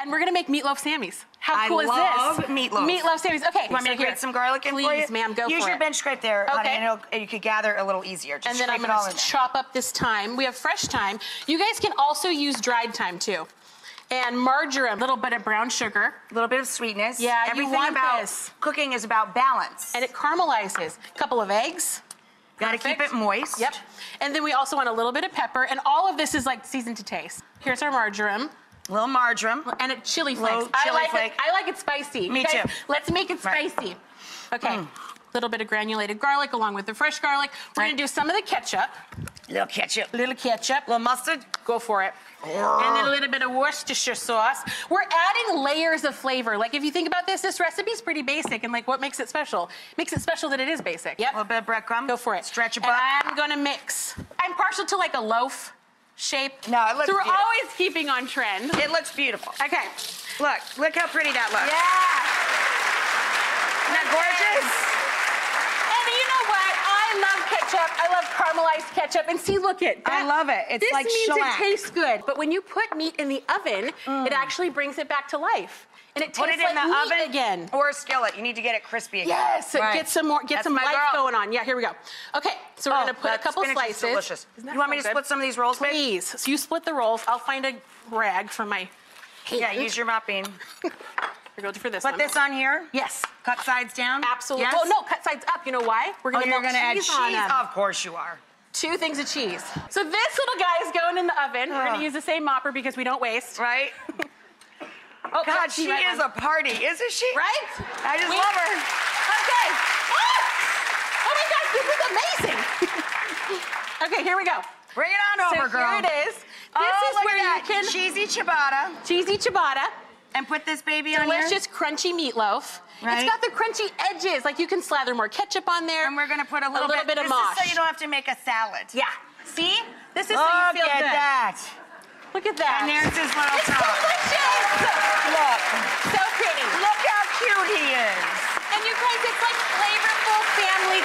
And we're gonna make meatloaf Sammys. How cool is this? I love meatloaf. Meatloaf Sammys. Okay. You want me to grate some garlic in for you? Please, ma'am, go for it. Use your bench scrape there, honey, Okay. and you could gather a little easier. Just and then I'm scrape it all gonna in there. chop up this thyme. We have fresh thyme. You guys can also use dried thyme too. And marjoram, a little bit of brown sugar. A little bit of sweetness. Yeah, everything you want about this. Cooking is about balance. And it caramelizes. A couple of eggs. Gotta keep it moist. Yep. And then we also want a little bit of pepper, and all of this is like seasoned to taste. Here's our marjoram. A little marjoram. And a chili flakes. Little I chili like flake. it. I like it spicy. Me You guys, too. Let's make it spicy. Okay. Little bit of granulated garlic along with the fresh garlic. We're gonna do some of the ketchup. Little ketchup. Little ketchup. Little mustard. Go for it. And then a little bit of Worcestershire sauce. We're adding layers of flavor. Like if you think about this recipe is pretty basic, and like what makes it special? Makes it special that it is basic. Yep. A little bit of breadcrumb. Go for it. Stretch a And butt. I'm gonna mix. I'm partial to like a loaf shape. No, it looks So we're beautiful. always keeping on trend. It looks beautiful. Okay. Look how pretty that looks. Yeah. Isn't that gorgeous? And you know what? I love ketchup. I love caramelized ketchup. And see, look it. I love it. It's this like means shellac. it tastes good. But when you put meat in the oven, it actually brings it back to life. And it tastes Put it like in the meat oven again. or a skillet. You need to get it crispy again. Yes, Right. get some more, get That's some my life girl. going on. Yeah, here we go. Okay, so we're gonna put a that couple spinach is slices. delicious. Isn't that You want me so to good? split some of these rolls, babe? Please. So you split the rolls. I'll find a rag for my hand. Yeah, use your mop bean. Here, go for this Put one. this on here. Yes. Cut sides down. Absolutely. Yes? Well, no, cut sides up. You know why? We're Oh, gonna you're melt gonna add cheese cheese? on them. Of course you are. 2 things of cheese. So this little guy is going in the oven. We're gonna use the same mopper because we don't waste. Right? Oh, God, yeah, she right is on. a party, isn't she? Right? I just We- love her. Okay. Oh my gosh, this is amazing. Okay, here we go. Bring it on over, So girl. here it is. This Oh, is look where at you that. can Cheesy ciabatta. cheesy ciabatta. And put this baby on here. Delicious, crunchy meatloaf. Right. It's got the crunchy edges. Like you can slather more ketchup on there. And we're gonna put a little bit of this mosh. is so you don't have to make a salad. Yeah. See? This is so Look you feel at good. that. Look at that. And there's his little It's top. delicious. Look. So pretty. Look how cute he is. And you guys, it's like flavorful family